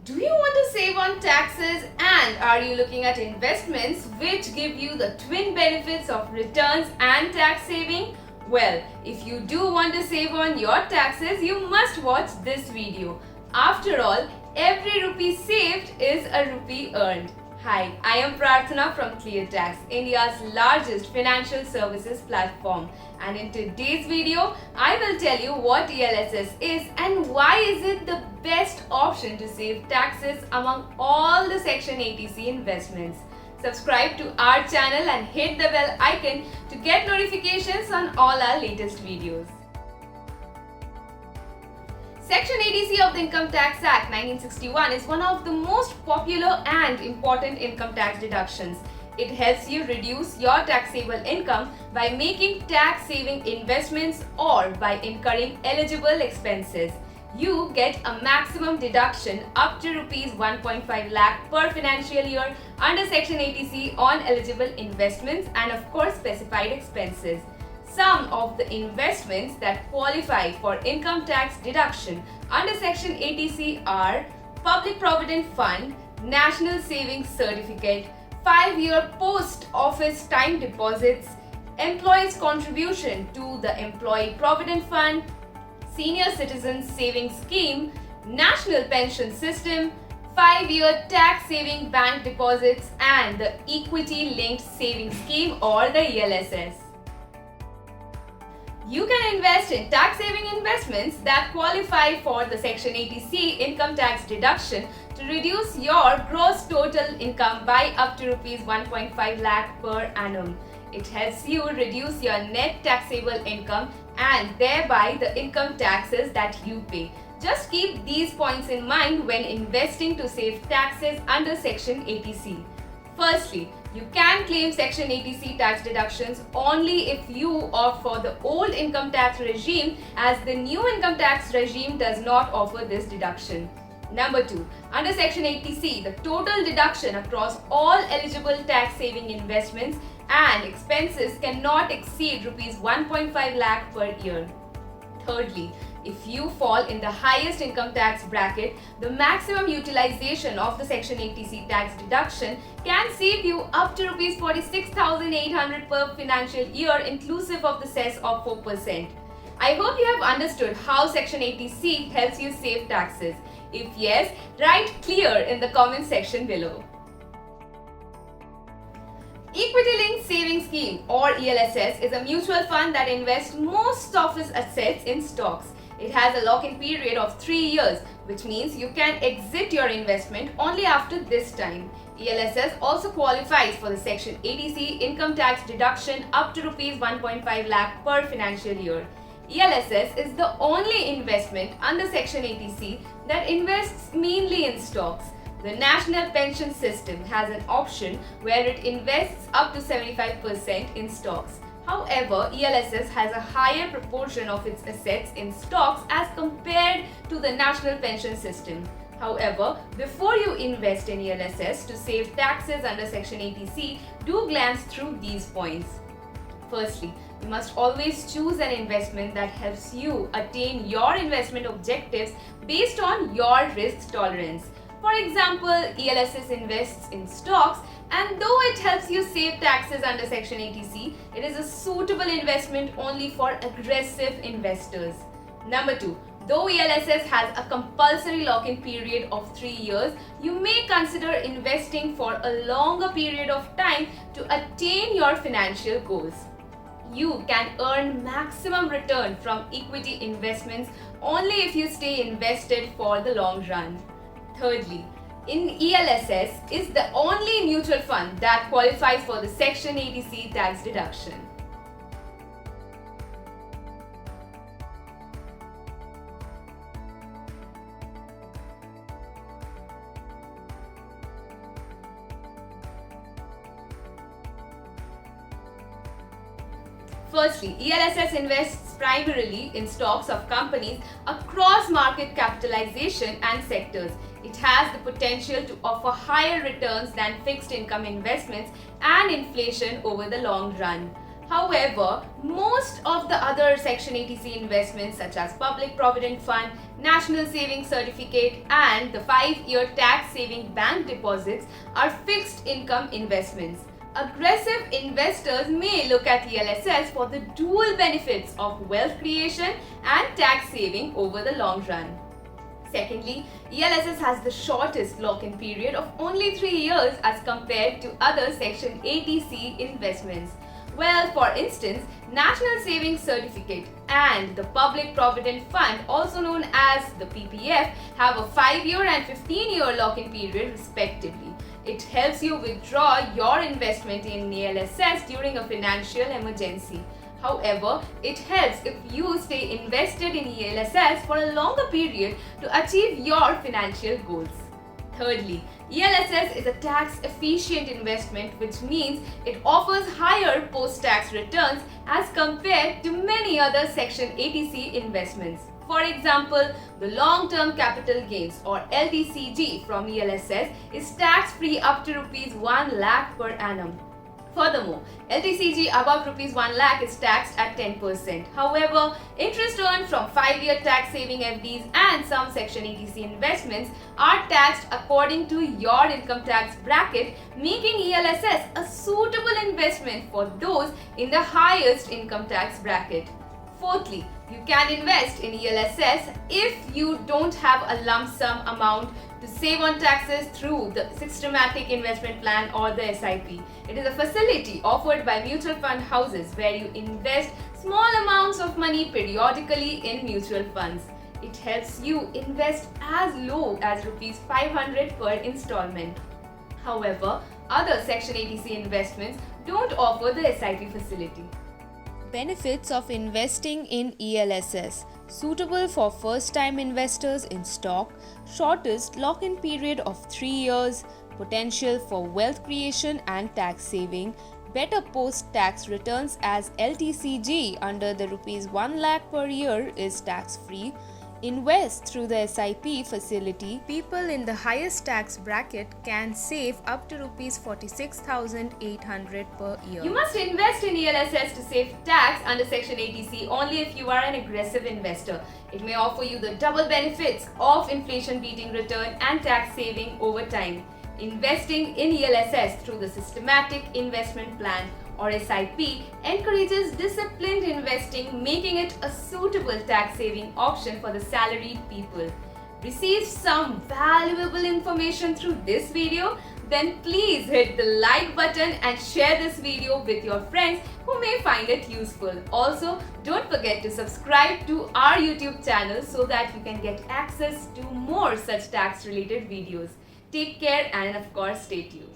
Do you want to save on taxes, and are you looking at investments which give you the twin benefits of returns and tax saving? Well, if you do want to save on your taxes, you must watch this video. After all, every rupee saved is a rupee earned. Hi, I am Prarthana from ClearTax, India's largest financial services platform. And in today's video, I will tell you what ELSS is and why is it the best option to save taxes among all the Section 80C investments. Subscribe to our channel and hit the bell icon to get notifications on all our latest videos. Section 80C of the Income Tax Act 1961 is one of the most popular and important income tax deductions. It helps you reduce your taxable income by making tax-saving investments or by incurring eligible expenses. You get a maximum deduction up to Rs 1.5 lakh per financial year under Section 80C on eligible investments and of course specified expenses. Some of the investments that qualify for income tax deduction under Section 80C are Public Provident Fund, National Savings Certificate, 5-year post office time deposits, employees' contribution to the Employee Provident Fund, Senior Citizens Savings Scheme, National Pension System, 5-year tax saving bank deposits, and the Equity Linked Savings Scheme or the ELSS. You can invest in tax-saving investments that qualify for the Section 80C income tax deduction to reduce your gross total income by up to Rs 1.5 lakh per annum. It helps you reduce your net taxable income and thereby the income taxes that you pay. Just keep these points in mind when investing to save taxes under Section 80C. Firstly, you can claim Section 80C tax deductions only if you opt for the old income tax regime, as the new income tax regime does not offer this deduction. Number 2. Under Section 80C, the total deduction across all eligible tax saving investments and expenses cannot exceed Rs 1.5 lakh per year. Thirdly, if you fall in the highest income tax bracket, the maximum utilization of the Section 80C tax deduction can save you up to Rs 46,800 per financial year inclusive of the cess of 4%. I hope you have understood how Section 80C helps you save taxes. If yes, write clear in the comment section below. Equity Linked Savings Scheme or ELSS is a mutual fund that invests most of its assets in stocks. It has a lock-in period of 3 years, which means you can exit your investment only after this time. ELSS also qualifies for the Section 80C income tax deduction up to Rs 1.5 lakh per financial year. ELSS is the only investment under Section 80C that invests mainly in stocks. The National Pension System has an option where it invests up to 75% in stocks. However, ELSS has a higher proportion of its assets in stocks as compared to the National Pension System. However, before you invest in ELSS to save taxes under Section 80C, do glance through these points. Firstly, you must always choose an investment that helps you attain your investment objectives based on your risk tolerance. For example, ELSS invests in stocks, and though it helps you save taxes under Section 80C, it is a suitable investment only for aggressive investors. Number 2. Though ELSS has a compulsory lock-in period of 3 years, you may consider investing for a longer period of time to attain your financial goals. You can earn maximum return from equity investments only if you stay invested for the long run. Thirdly, ELSS is the only mutual fund that qualifies for the Section 80C tax deduction. Firstly, ELSS invests primarily in stocks of companies across market capitalization and sectors. It has the potential to offer higher returns than fixed income investments and inflation over the long run. However, most of the other Section 80C investments such as Public Provident Fund, National Savings Certificate and the 5-year tax saving bank deposits are fixed income investments. Aggressive investors may look at ELSS for the dual benefits of wealth creation and tax saving over the long run. Secondly, ELSS has the shortest lock-in period of only 3 years as compared to other Section 80C investments. Well, for instance, National Savings Certificate and the Public Provident Fund, also known as the PPF, have a 5-year and 15-year lock-in period respectively. It helps you withdraw your investment in ELSS during a financial emergency. However, it helps if you stay invested in ELSS for a longer period to achieve your financial goals. Thirdly, ELSS is a tax-efficient investment, which means it offers higher post-tax returns as compared to many other Section 80C investments. For example, the long-term capital gains or LTCG from ELSS is tax-free up to Rs 1 lakh per annum. Furthermore, LTCG above Rs 1 lakh is taxed at 10%. However, interest earned from 5-year tax-saving FDs and some Section 80C investments are taxed according to your income tax bracket, making ELSS a suitable investment for those in the highest income tax bracket. Fourthly, you can invest in ELSS if you don't have a lump sum amount to save on taxes through the systematic investment plan or the SIP. It is a facility offered by mutual fund houses where you invest small amounts of money periodically in mutual funds. It helps you invest as low as Rs 500 per installment. However, other Section 80C investments don't offer the SIP facility. Benefits of investing in ELSS: suitable for first-time investors in stock, shortest lock-in period of 3 years, potential for wealth creation and tax saving, better post-tax returns as LTCG under the Rs 1 lakh per year is tax-free. Invest through the SIP facility. People in the highest tax bracket can save up to Rs 46,800 per year. You must invest in ELSS to save tax under Section 80C only if you are an aggressive investor. It may offer you the double benefits of inflation-beating return and tax saving over time. Investing in ELSS through the systematic investment plan or SIP encourages disciplined investing, making it a suitable tax-saving option for the salaried people. Received some valuable information through this video? Then please hit the like button and share this video with your friends who may find it useful. Also, don't forget to subscribe to our YouTube channel so that you can get access to more such tax-related videos. Take care and of course stay tuned.